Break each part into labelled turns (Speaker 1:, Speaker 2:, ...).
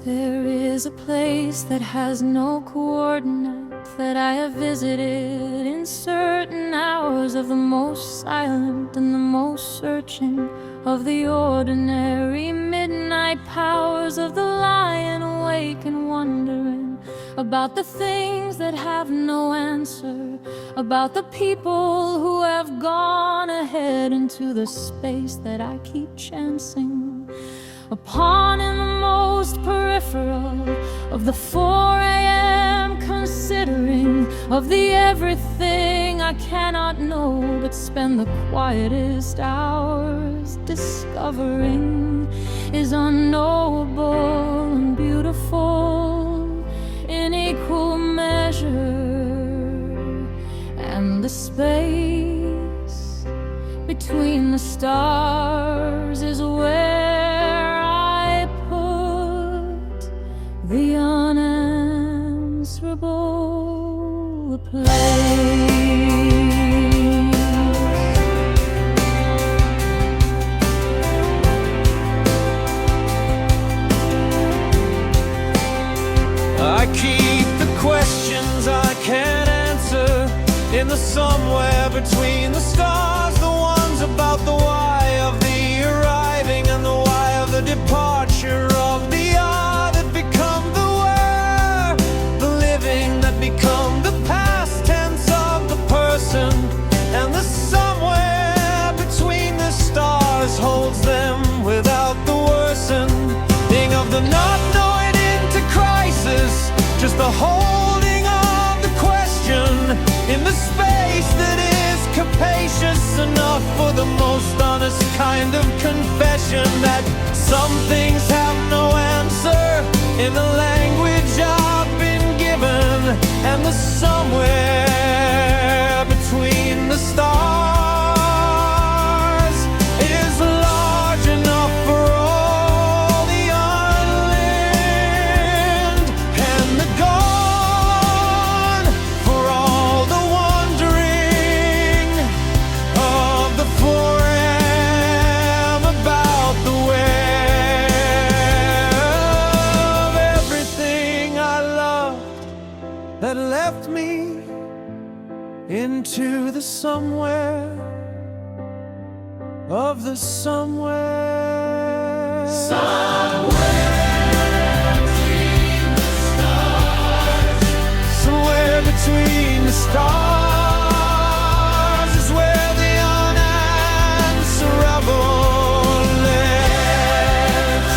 Speaker 1: There is a place that has no coordinate that I have visited in certain hours of the most silent and the most searching of the ordinary midnight powers of the lion awake and wondering about the things that have no answer, about the people who have gone ahead into the space that I keep chancing upon in the most peripheral of the 4 a.m. considering of the everything I cannot know but spend the quietest hours discovering is unknowable and beautiful in equal measure, and the space between the stars is where I put the unanswerable place.
Speaker 2: I keep the questions I can't answer in the somewhere between the stars, the ones about the why of the arriving and the why of the departure of the are that become the were, the living that become the past tense of the person, and the somewhere between the stars holds them without the worsening of the not knowing into crisis, just the holding of the question in the space that is capacious enough for the most honest kind of confession that some things have no answer in the language I've been given, and the somewhere between the stars is large enough for all the unlearned and the gone, for all the wandering of the 4 a.m. about the where of everything I loved that left me into the somewhere of the somewhere. Somewhere between the stars is where the unanswerable lives.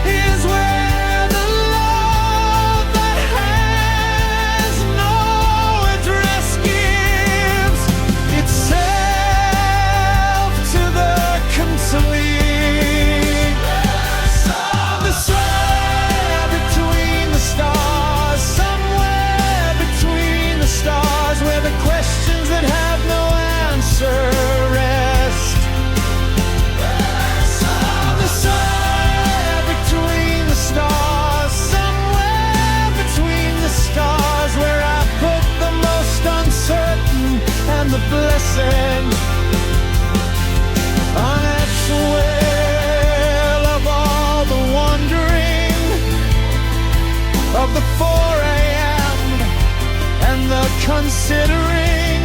Speaker 2: Is where the love that has no address gives itself to the concealing. The somewhere between the stars, somewhere between the stars, where the questions that have no answer rest. The somewhere between the stars, somewhere between the stars, where I put the most uncertain and the blessing on that swell of all the wandering of the 4 a.m. and the considering.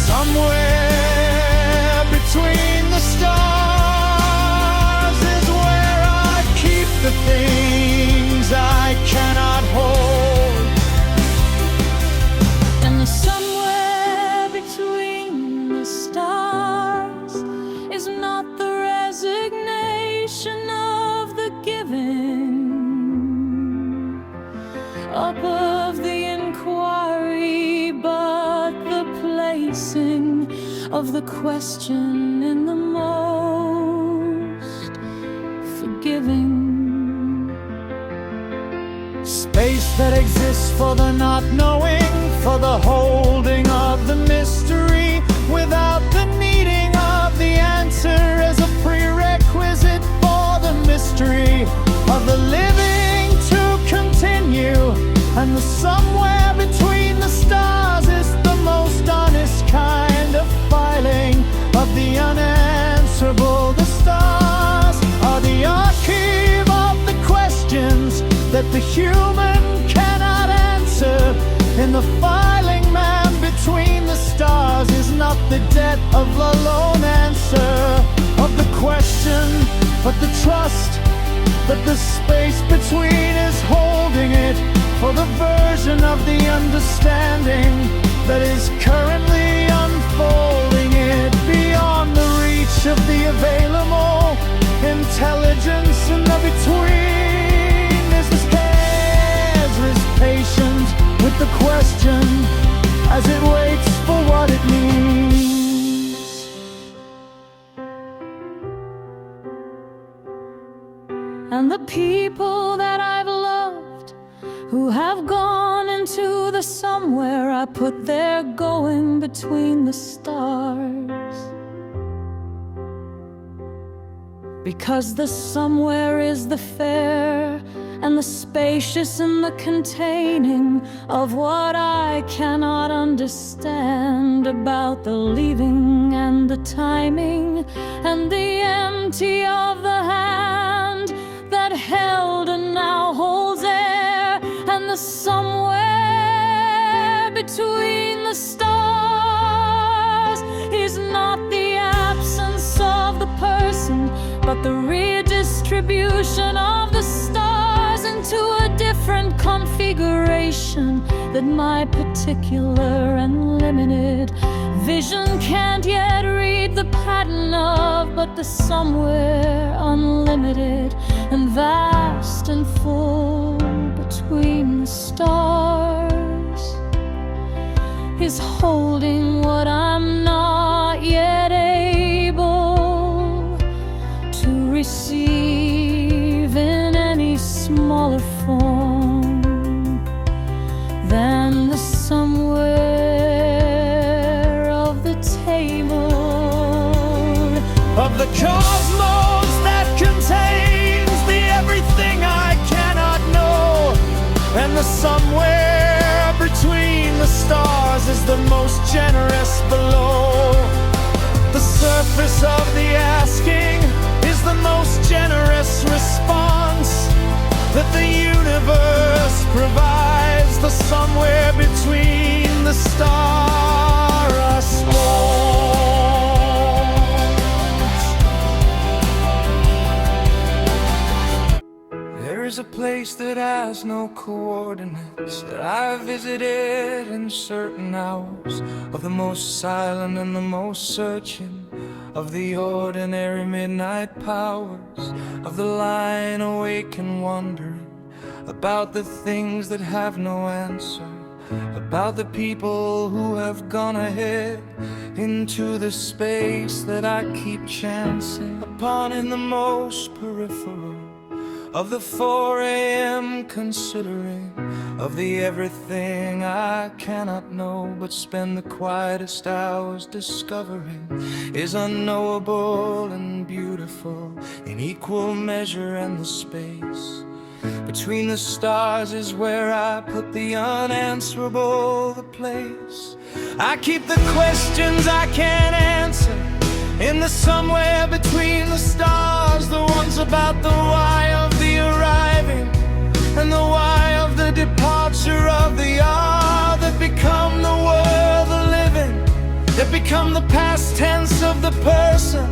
Speaker 2: Somewhere between the stars is where I keep the things I cannot hold.
Speaker 1: And the somewhere between the stars is not the resignation of the giving up of the inquiry, but the placing of the question in the most forgiving
Speaker 2: space that exists for the not knowing, for the holding of the mystery, without the needing of the answer as a prerequisite for the mystery of the living to continue. And the somewhere between the stars is the most honest kind of filing of the unanswerable, the stars. human cannot answer. In the filing man between the stars is not the debt of the lone answer of the question, but the trust that the space between is holding it for the version of the understanding that is currently unfolding it beyond the reach of the available intelligence in the between. Is this cares or is patient with the question as it waits for what it needs?
Speaker 1: And the people that I've loved who have gone into the somewhere, I put their going between the stars. Because the somewhere is the fair and the spacious and the containing of what I cannot understand about the leaving and the timing and the empty of the hand that held and now holds air, and the somewhere between the stars is not the absence of the person, but the redistribution of the stars into a different configuration that my particular and limited vision can't yet read the pattern of, but the somewhere unlimited and vast and full between the stars is holding what I'm not yet able to receive in any smaller form than the somewhere of the table
Speaker 2: of the cosmos that contains the everything I cannot know. And the somewhere between the stars is the most generous below. The surface of the asking is the most generous response that the universe provides. The somewhere between the star response. There is a place that has no coordinates that I visited in certain hours of the most silent and the most searching of the ordinary midnight powers of the lying awake and wondering about the things that have no answer, about the people who have gone ahead into the space that I keep chancing upon in the most peripheral of the 4 a.m. considering of the everything I cannot know, but spend the quietest hours discovering is unknowable and beautiful in equal measure, and the space between the stars is where I put the unanswerable, the place I keep the questions I can't answer in the somewhere between the stars, the ones about the why of the arriving and the why of the departure of the are that become the world, the living, that become the past tense of the person.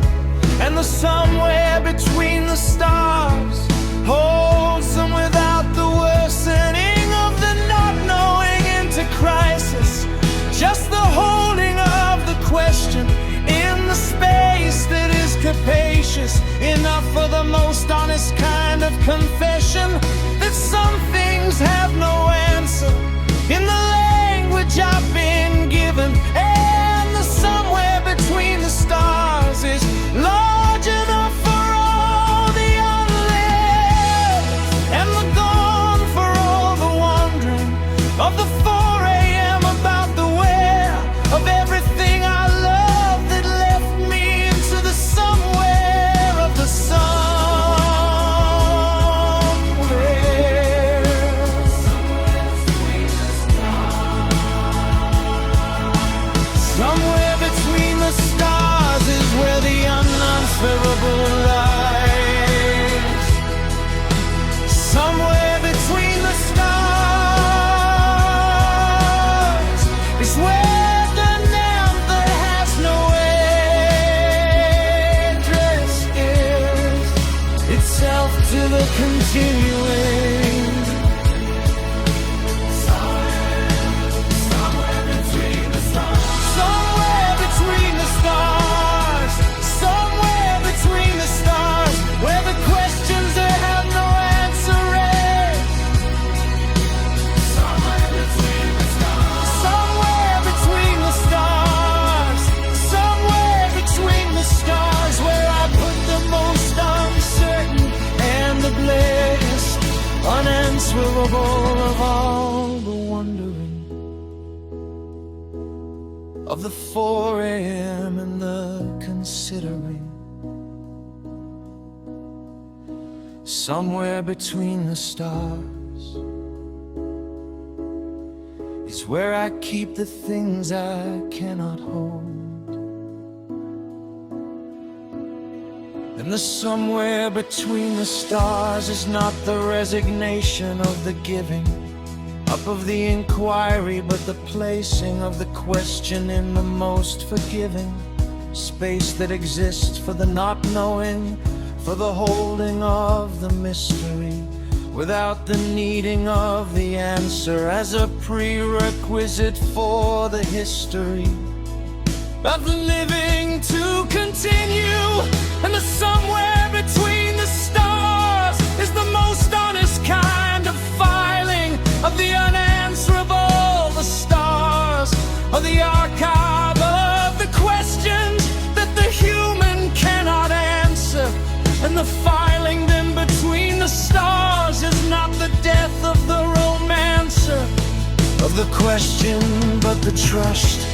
Speaker 2: And the somewhere between the stars holds them without the worsening of the not knowing into crisis, just the holding of the question in the space that is capacious enough for the most honest kind of confession that some things have no answer in the language I've been given. And the somewhere between the stars is large enough for all the unlived and the gone for all the wondering of the 4 a.m. about the where of everything I love that left me into the somewhere of the somewhere. the continuing. Somewhere between the stars. Somewhere between the stars. Somewhere between the stars, where the questions that have no answer is. Somewhere between the stars. Somewhere between the stars. Somewhere between the stars, where I put the most uncertain and the blessed, unanswerable of all the wondering, of the 4 a.m. and the considering. Somewhere between the stars is where I keep the things I cannot hold. And the somewhere between the stars is not the resignation of the giving up of the inquiry, but the placing of the question in the most forgiving space that exists for the not knowing, for the holding of the mystery, without the needing of the answer as a prerequisite for the history of the living to continue. And the somewhere between the stars is the most honest kind of filing of the unanswerable, the stars of the archive of the questions that the human cannot answer. And the filing them between the stars is not the death of the romancer of the question, but the trust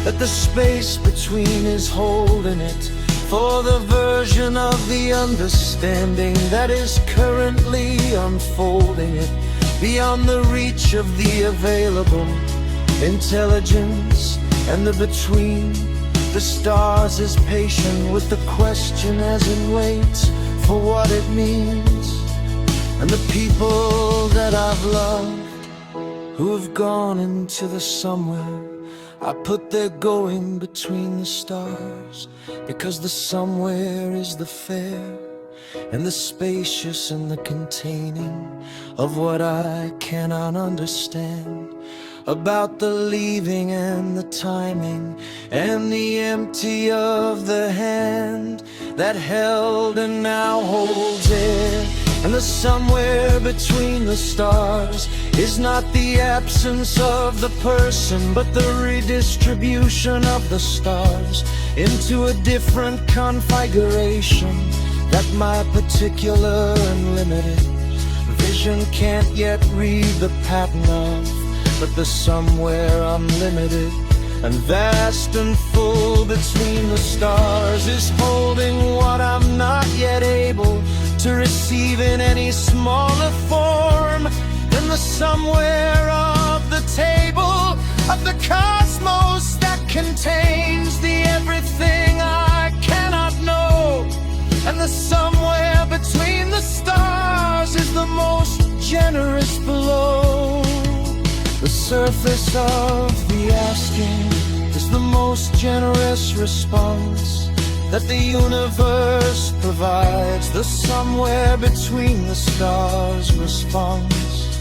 Speaker 2: that the space between is holding it for the version of the understanding that is currently unfolding it beyond the reach of the available intelligence. And the between the stars is patient with the question as it waits for what it means. And the people that I've loved who have gone into the somewhere, I put their going between the stars, because the somewhere is the fair and the spacious and the containing of what I cannot understand about the leaving and the timing and the empty of the hand that held and now holds it. And the somewhere between the stars is not the absence of the person, but the redistribution of the stars into a different configuration that my particular and limited vision can't yet read the pattern of. But the somewhere unlimited and vast and full between the stars is holding what I'm not yet able to receive in any smaller form than the somewhere of the table of the cosmos that contains the everything I cannot know. And the somewhere between the stars is the most generous below. The surface of the asking is the most generous response that the universe provides. The somewhere between the stars response.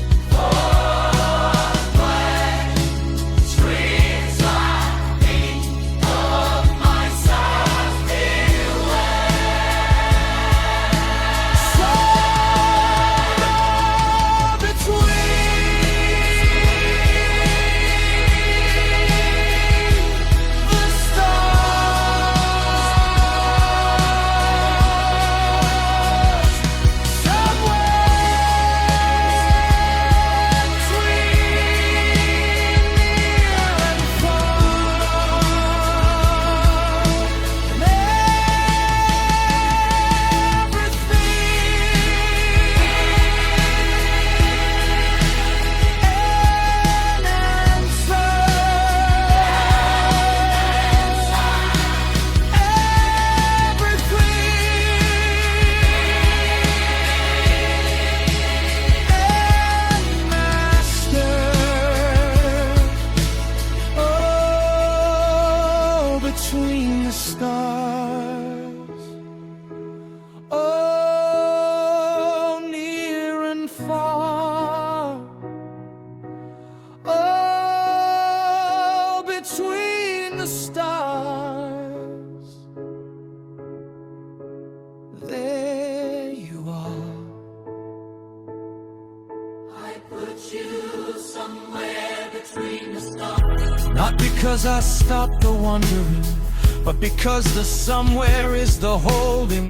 Speaker 2: you somewhere between the stars. Not because I stopped the wondering, but because the somewhere is the holding.